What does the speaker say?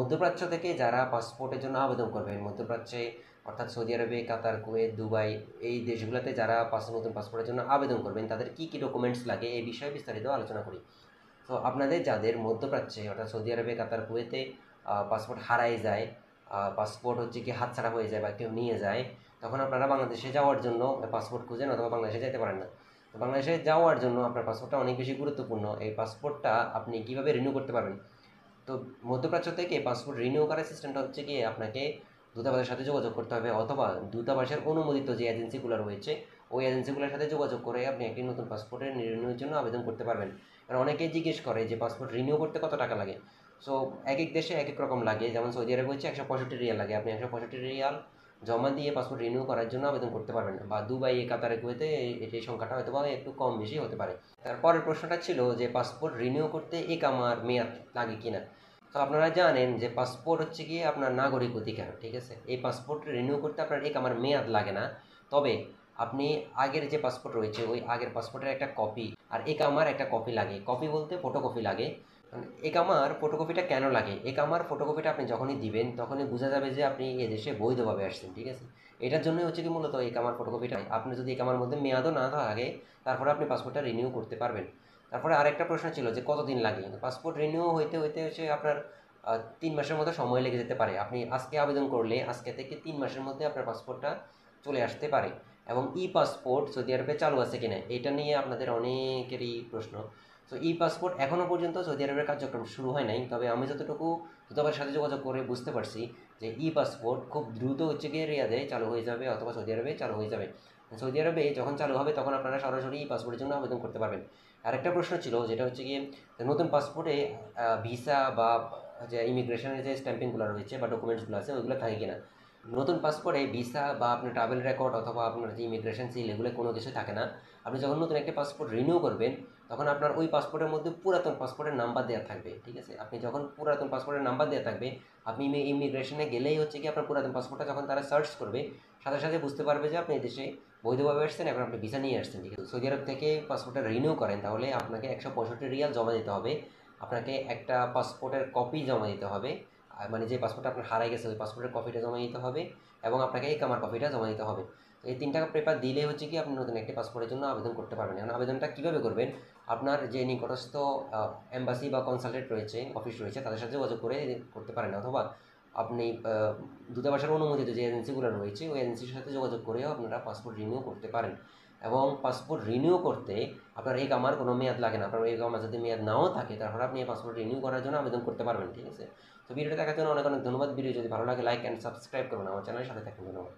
মধ্যপ্রাচ্য থেকে যারা পাসপোর্টের জন্য আবেদন করবেন, মধ্যপ্রাচ্যে অর্থাৎ সৌদি আরবে, কাতার, কুয়েত, দুবাই এই দেশগুলোতে যারা নতুন পাসপোর্টের জন্য আবেদন করবেন তাদের কী কী ডকুমেন্টস লাগে এই বিষয়ে বিস্তারিত আলোচনা করি। তো আপনাদের যাদের মধ্যপ্রাচ্যে অর্থাৎ সৌদি আরবে, কাতার, কুয়েতে পাসপোর্ট হারাই যায়, পাসপোর্ট হচ্ছে কি হাতছাড়া হয়ে যায় বা কেউ নিয়ে যায়, তখন আপনারা বাংলাদেশে যাওয়ার জন্য পাসপোর্ট খুঁজেন অথবা বাংলাদেশে যেতে পারেন না। তো বাংলাদেশে যাওয়ার জন্য আপনার পাসপোর্টটা অনেক বেশি গুরুত্বপূর্ণ। এই পাসপোর্টটা আপনি কীভাবে রিনিউ করতে পারবেন? তো মধ্যপ্রাচ্য থেকে পাসপোর্ট রিনিউ করার সিস্টেমটা হচ্ছে কি, আপনাকে দূতাবাসের সাথে যোগাযোগ করতে হবে অথবা দূতাবাসের অনুমোদিত যে এজেন্সিগুলো রয়েছে ওই এজেন্সিগুলোর সাথে যোগাযোগ করে আপনি একটি নতুন পাসপোর্টের রিনিউর জন্য আবেদন করতে পারবেন। কারণ অনেকেই জিজ্ঞেস করে যে পাসপোর্ট রিনিউ করতে কত টাকা লাগে। সো এক এক দেশে এক এক রকম লাগে। যেমন সৌদি আরবে হচ্ছে 165 রিয়াল লাগে, আপনি 165 রিয়াল জমা দিয়ে পাসপোর্ট রিনিউ করার জন্য আবেদন করতে পারবেন। বা দুবাই, কাতারে, কুয়েতে এই সংখ্যাটা হয়তো বা একটু কম বেশি হতে পারে। তারপরের প্রশ্নটা ছিল যে পাসপোর্ট রিনিউ করতে একামার মেয়াদ লাগে কিনা। তো আপনারা জানেন যে পাসপোর্ট হচ্ছে গিয়ে আপনার নাগরিক অধিকার, ঠিক আছে। এই পাসপোর্ট রিনিউ করতে আপনার একামার মেয়াদ লাগে না। তবে আপনি আগের যে পাসপোর্ট রয়েছে ওই আগের পাসপোর্টের একটা কপি আর একামার একটা কপি লাগে। কপি বলতে ফটোকপি লাগে। একামার ফটোকপিটা কেন লাগে? একামার ফটোকপিটা আপনি যখনই দিবেন তখনই বোঝা যাবে যে আপনি এদেশে বৈধভাবে আসছেন, ঠিক আছে। এটার জন্যই হচ্ছে কি মূলত একামার ফটোকপিটা। আপনি যদি একামার মধ্যে মেয়াদও না থাকে তারপরে আপনি পাসপোর্টটা রিনিউ করতে পারবেন। তারপরে আরেকটা প্রশ্ন ছিল যে কতদিন লাগে। পাসপোর্ট রিনিউ হইতে হইতে হচ্ছে আপনার 3 মাসের মতো সময় লেগে যেতে পারে। আপনি আজকে আবেদন করলে আজকে থেকে 3 মাসের মধ্যে আপনার পাসপোর্টটা চলে আসতে পারে। এবং ই পাসপোর্ট সৌদি আরবে চালু আছে কিনা এটা নিয়ে আপনাদের অনেকেরই প্রশ্ন। তো ই পাসপোর্ট এখনও পর্যন্ত সৌদি আরবের কার্যক্রম শুরু হয় নাই। তবে আমি যতটুকু দূতাবাসের সাথে যোগাযোগ করে বুঝতে পারছি যে ই পাসপোর্ট খুব দ্রুত হচ্ছে গিয়ে রিয়াদে চালু হয়ে যাবে অথবা সৌদি আরবে চালু হয়ে যাবে। সৌদি আরবে যখন চালু হবে তখন আপনারা সরাসরি ই পাসপোর্টের জন্য আবেদন করতে পারবেন। আরেকটা প্রশ্ন ছিল যেটা হচ্ছে গিয়ে নতুন পাসপোর্টে ভিসা বা যে ইমিগ্রেশনের যে স্ট্যাম্পিংগুলো রয়েছে বা ডকুমেন্টসগুলো আছে ওইগুলো থাকে কিনা। নতুন পাসপোর্টে ভিসা বা আপনার ট্রাভেল রেকর্ড অথবা আপনার যে ইমিগ্রেশন সিল এগুলো কোনো কিছু থাকে না। আপনি যখন নতুন একটা পাসপোর্ট রিনিউ করবেন তখন আপনার ওই পাসপোর্টের মধ্যে পুরাতন পাসপোর্টের নাম্বার দেওয়া থাকবে, ঠিক আছে। আপনি যখন পুরাতন পাসপোর্টের নাম্বার দেওয়া থাকবে আপনি ইমিগ্রেশনে গেলেই হচ্ছে কি আপনার পুরাতন পাসপোর্টটা যখন তারা সার্চ করবে সাথে সাথে বুঝতে পারবে যে আপনি দেশে বৈধভাবে আসছেন, এখন আপনি ভিসা নিয়ে আসছেন, ঠিক আছে। সৌদি আরব থেকে পাসপোর্টটা রিনিউ করেন তাহলে আপনাকে 165 রিয়াল জমা দিতে হবে। আপনাকে একটা পাসপোর্টের কপি জমা দিতে হবে, মানে যে পাসপোর্টটা আপনার হারাই গেছে ওই পাসপোর্টের কপিটা জমা দিতে হবে এবং আপনাকে একামার কপিটা জমা দিতে হবে। তো এই 3টা পেপার দিলে হচ্ছে কি আপনি নতুন একটি পাসপোর্টের জন্য আবেদন করতে পারবেন। এখন আবেদনটা কীভাবে করবেন? আপনার যে নিকটস্থ এম্বাসি বা কনসালটেট রয়েছে, অফিস রয়েছে তাদের সাথে যোগাযোগ করে করতে পারেন অথবা আপনি দূতাবাসের অনুমোদিত যে এজেন্সিগুলো রয়েছে ওই এজেন্সির সাথে যোগাযোগ করেও আপনারা পাসপোর্ট রিনিউ করতে পারেন। এবং পাসপোর্ট রিনিউ করতে আপনার এই কামার কোনো মেয়াদ লাগে না। আপনার এই কামার যদি মেয়াদ নাও থাকে তারপরে আপনি এই পাসপোর্ট রিনিউ করার জন্য আবেদন করতে পারবেন, ঠিক আছে। তো ভিডিওটা দেখার জন্য অনেক অনেক ধন্যবাদ। ভিডিও যদি ভালো লাগে লাইক অ্যান্ড সাবস্ক্রাইব করুন, আমার চ্যানেলের সাথে থাকুন। ধন্যবাদ।